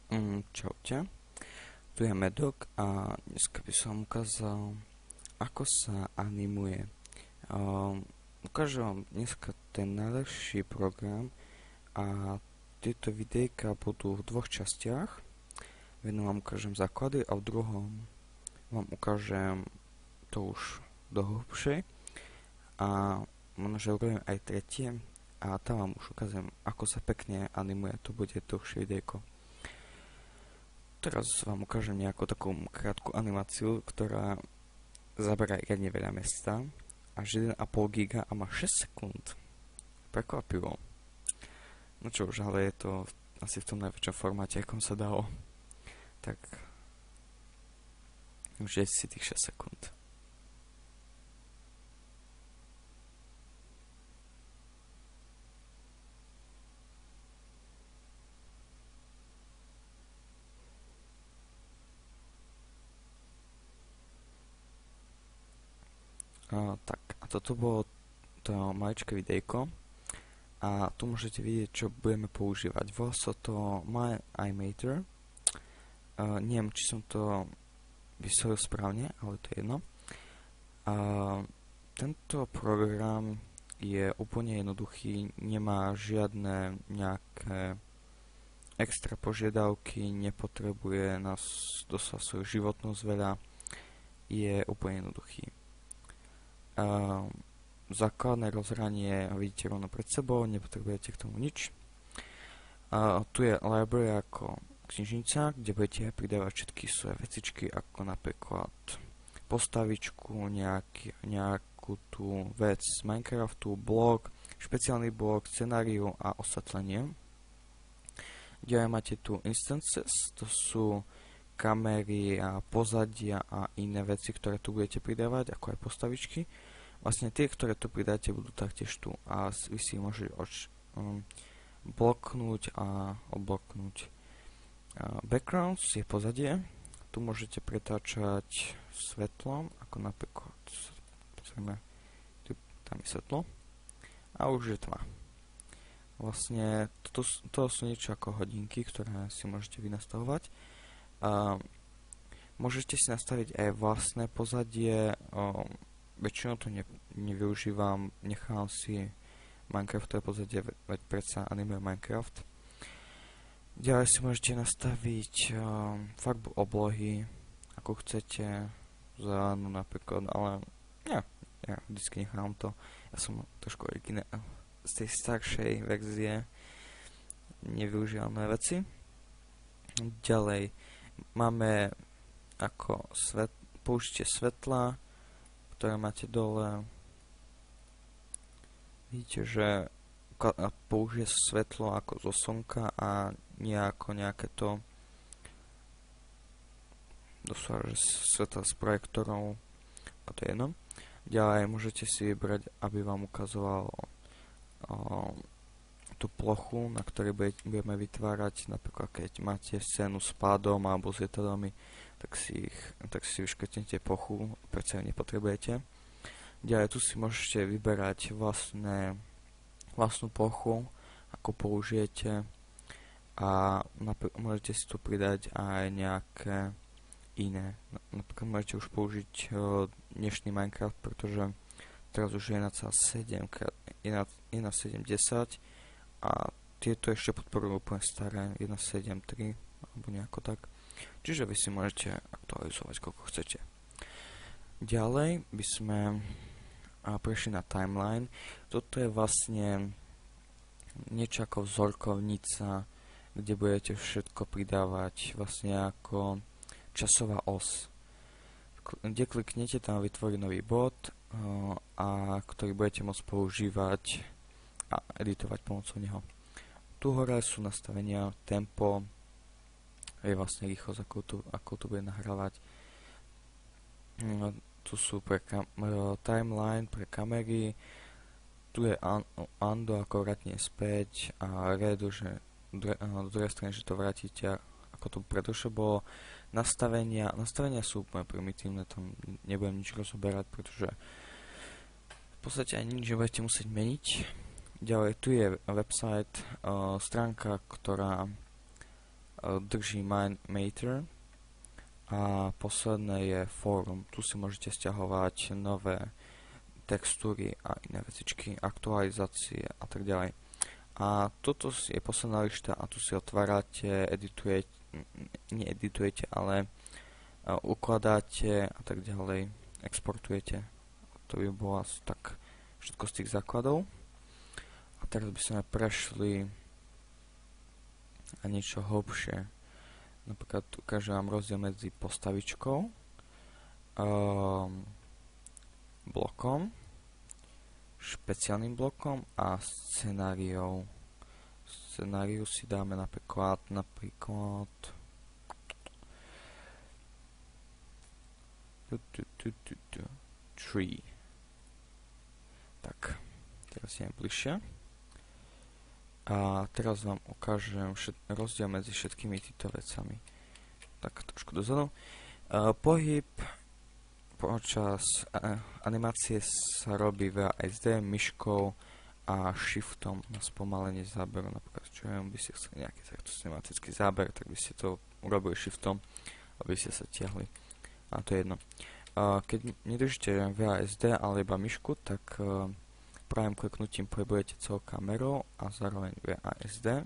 Čaute, tu je Medok a dneska by som ukázal, ako sa animuje. Ukážem vám dneska ten najlepší program a tieto videjka budú v dvoch častiach. V jednom vám ukážem základy a v druhom vám ukážem to už do hĺbšej a možno, že urobím aj tretie a tam vám už ukážem, ako sa pekne animuje, to bude dlhšie videjko. Teraz vám ukážem nejakú takú krátku animáciu, ktorá zabera riadne veľa miesta, až 1,5 giga a má 6 sekúnd. Prekvapivo. No čo už, ale je to asi v tom najväčšom formáte, akom sa dalo. Tak už je si tých 6 sekúnd. Tak, a toto bolo to maličké videjko a tu môžete vidieť, čo budeme používať. Volá sa to My iMater. Neviem, či som to vyslovil správne, ale to je jedno. Tento program je úplne jednoduchý, nemá žiadne nejaké extra požiadavky, nepotrebuje nás dosať svoju životnosť veľa, je úplne jednoduchý. Základné rozhranie vidíte rovno pred sebou, nepotrebujete k tomu nič. Tu je library ako knižnica, kde budete pridávať všetky svoje vecičky, ako napríklad postavičku, nejakú tú vec z Minecraftu, blok, špeciálny blok, scenáriu a osvetlenie. Ďalej máte tu instances, to sú kamery a pozadia a iné veci, ktoré tu budete pridávať, ako aj postavičky. Vlastne tie, ktoré tu pridáte, budú taktiež tu a vy si môžete bloknúť a odbloknúť. Backgrounds je pozadie, tu môžete pretáčať svetlom, ako napríklad tam je svetlo a už je tma. Vlastne to sú niečo ako hodinky, ktoré si môžete vynastavovať. Môžete si nastaviť aj vlastné pozadie, väčšinou to nevyužívam, nechám si Minecraftové pozadie, veď predsa animuje Minecraft. Ďalej si môžete nastaviť farbu oblohy, ako chcete, zelenú napríklad, ale ja vždycky nechám to. Ja som trošku z tej staršej verzie, nevyužívam nové veci. Ďalej máme ako použitie svetla, ktoré máte dole. Vidíte, že použije svetlo ako zo slnka a nie ako nejaké to doslova, že svetlo z projektorov, a to je jedno. Ďalej môžete si vybrať, aby vám ukazovalo tú plochu, na ktorej budeme vytvárať, napríklad keď máte scénu s pádom alebo s lietadlami, tak si vyškrtnete plochu, predsa ju nepotrebujete. Ďalej tu si môžete vyberať vlastnú plochu, ako použijete, a môžete si tu pridať aj nejaké iné. Napríklad môžete už použiť dnešný Minecraft, pretože teraz už je 1.7.10 a tieto ešte podporujú úplne staré 1.7.3 alebo nejako tak. Čiže vy si môžete aktualizovať, koľko chcete. Ďalej by sme prešli na timeline. Toto je vlastne niečo ako vzorkovnica, kde budete všetko pridávať vlastne ako časová os. Kde kliknete, tam vytvorí nový bod, ktorý budete môcť používať a editovať pomocou neho. Tu hore sú nastavenia, tempo, je vlastne rýchlosť, ako to bude nahrávať. Tu sú timeline pre kamery, tu je undo ako vratne späť a redo, že do druhej strany, že to vrátite ako to predošlo bolo. Nastavenia sú úplne primitívne, tam nebudem nič rozoberať, pretože v podstate ani nič nebudete musieť meniť. Ďalej tu je website, stránka, ktorá drží Matter a posledné je Forum. Tu si môžete stiahovať nové textúry a iné vecičky, aktualizácie a tak ďalej. A toto je posledná lišta a tu si otvárate, needitujete, ale ukladáte a tak ďalej, exportujete. To by bolo asi tak všetko z tých základov. A teraz by sme prešli na niečo hlbšie. Napríklad ukážem vám rozdiel medzi postavičkou, blokom, špeciálnym blokom a scenáriou. Scenáriu si dáme napríklad tree. Tak, teraz idem bližšie. A teraz vám ukážem rozdiel medzi všetkými týmito vecami. Tak, trošku dozadu. Pohyb počas animácie sa robí VASD, myškou a shiftom na spomalenie záberu. Napríklad, čo by ste chceli nejaký takto cinematický záber, tak by ste to urobili shiftom, aby ste sa tiahli. A to je jedno. Keď nedržíte VASD, ale iba myšku, tak pravým kliknutím pohybujete celou kamerou a zároveň VASD.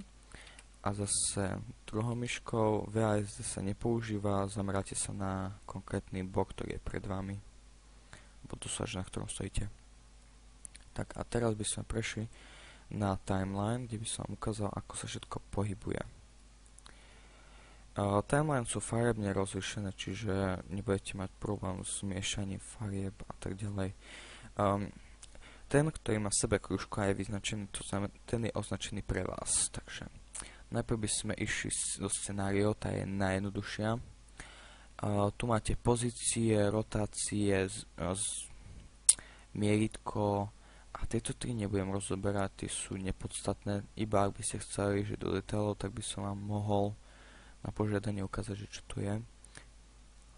A zase druhou myškou VASD sa nepoužíva, zameráte sa na konkrétny blok, ktorý je pred vami. Alebo dosaž, na ktorom stojíte. Tak a teraz by sme prešli na timeline, kde by som vám ukázal, ako sa všetko pohybuje. Timeline sú farebne rozlišené, čiže nebudete mať problém s miešaním farieb a tak ďalej. Ten, ktorý má v sebe krúžku a je vyznačený, to znamená, ten je označený pre vás. Takže najprv by sme išli do scenáriou, tá je najjednoduchšia. Tu máte pozície, rotácie, mieritko a tieto tri nebudem rozoberať, tie sú nepodstatné. Iba ak by ste chceli, že do detailov, tak by som vám mohol na požiadanie ukázať, že čo tu je.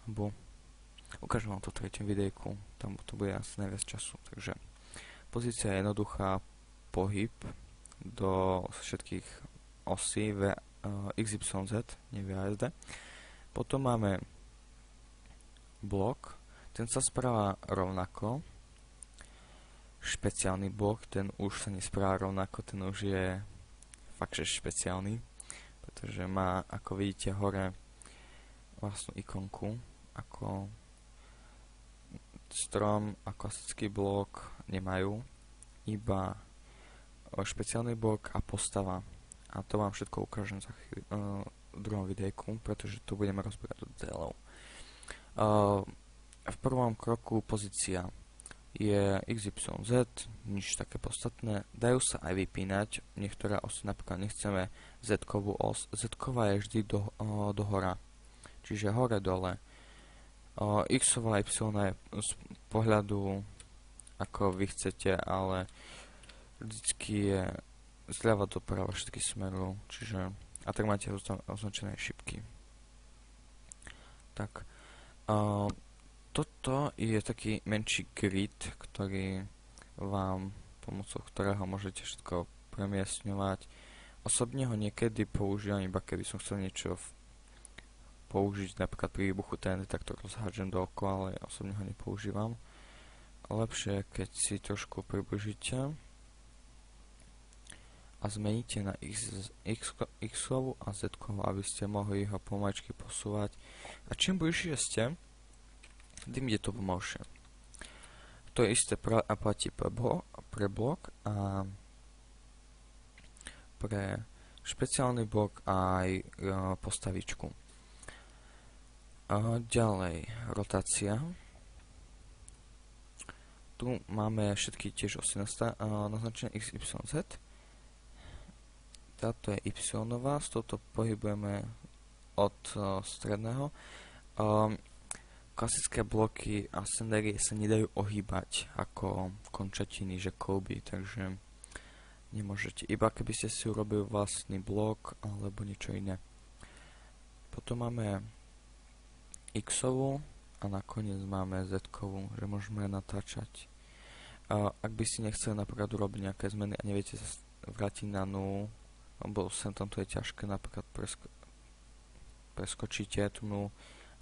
Alebo ukážem vám to v treťom videjku, tam to bude asi najviac času. Takže pozícia je jednoduchá, pohyb do všetkých osí XYZ, nie VASD. Potom máme blok, ten sa správa rovnako. Špeciálny blok, ten už sa nespráva rovnako, ten už je fakt, že špeciálny, pretože má, ako vidíte, hore vlastnú ikonku, ako strom a klasický blok nemajú, iba špeciálny blok a postava. A to vám všetko ukážem za v druhom videjku, pretože tu budeme rozbierať do detailov. V prvom kroku pozícia je XYZ, nič také podstatné. Dajú sa aj vypínať niektoré osy, napríklad nechceme Z-kovú os. Z-ková je vždy do hora, čiže hore-dole. X-ová Y je z pohľadu ako vy chcete, ale vždycky je zľava doprava, všetky smerujú, čiže a tak máte označené šipky. Tak toto je taký menší grid, ktorý vám, pomocou ktorého môžete všetko premiestňovať. Osobne ho niekedy používam, iba keby som chcel niečo použiť, napríklad pri výbuchu TNT, tak to rozhádžem dookola, ale osobne ho nepoužívam. Lepšie, keď si trošku približíte a zmeníte na X-ovú a Z-kovú, aby ste mohli ho pomaličky posúvať. A čím bližšie ste, tým je to pomalšie. To je isté platí pre blok a pre špeciálny blok a aj postavičku. Ďalej, rotácia. Tu máme všetky tiež osy naznačené XYZ. Táto je Y-nová, s touto pohybujeme od stredného. Klasické bloky a scenérie sa nedajú ohýbať ako končatiny, že kĺby, takže nemôžete. Iba keby ste si urobili vlastný blok alebo niečo iné. Potom máme X-ovú a nakoniec máme Z-kovú, že môžeme natáčať. Ak by si nechceli napríklad urobiť nejaké zmeny a neviete sa vrátiť na nulu, lebo sem tam to je ťažké napríklad preskočíte tú nulu,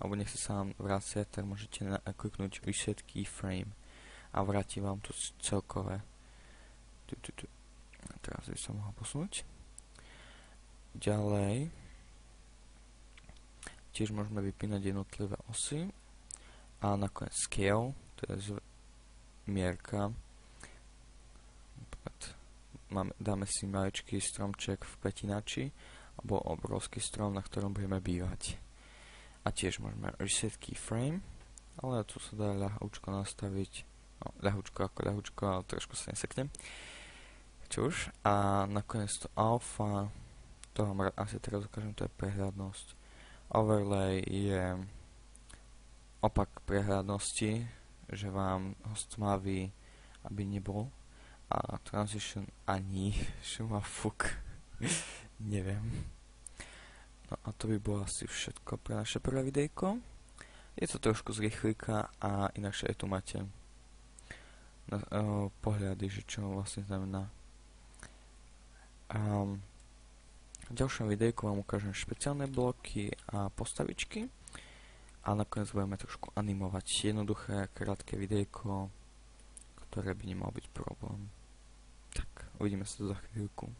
alebo nechce sa vám vráciať, tak môžete kliknúť Reset Keyframe a vráti vám to celkové. Teraz by som mohol posunúť. Ďalej tiež môžeme vypínať jednotlivé osy a nakoniec Scale, to je mierka. Dáme si maličký stromček v pätinači alebo obrovský strom, na ktorom budeme bývať. A tiež môžeme Reset Keyframe, ale tu sa dá ľahúčko nastaviť, no ľahúčko, ale trošku sa neseknem. Čuž. A nakoniec to alfa, to vám asi teraz ukážem, to je prehľadnosť. Overlay je opak prehľadnosti, že vám ho stmaví, aby nebol. A transition ani, fuk, neviem. No a to by bolo asi všetko pre naše prvé videjko. Je to trošku z rýchlika a inakšie aj tu máte pohľady, že čo vlastne znamená. V ďalšom videjku vám ukážem špeciálne bloky a postavičky a nakoniec budeme trošku animovať jednoduché, krátke videjko, ktoré by nemalo byť problém. Tak, uvidíme sa za chvíľku.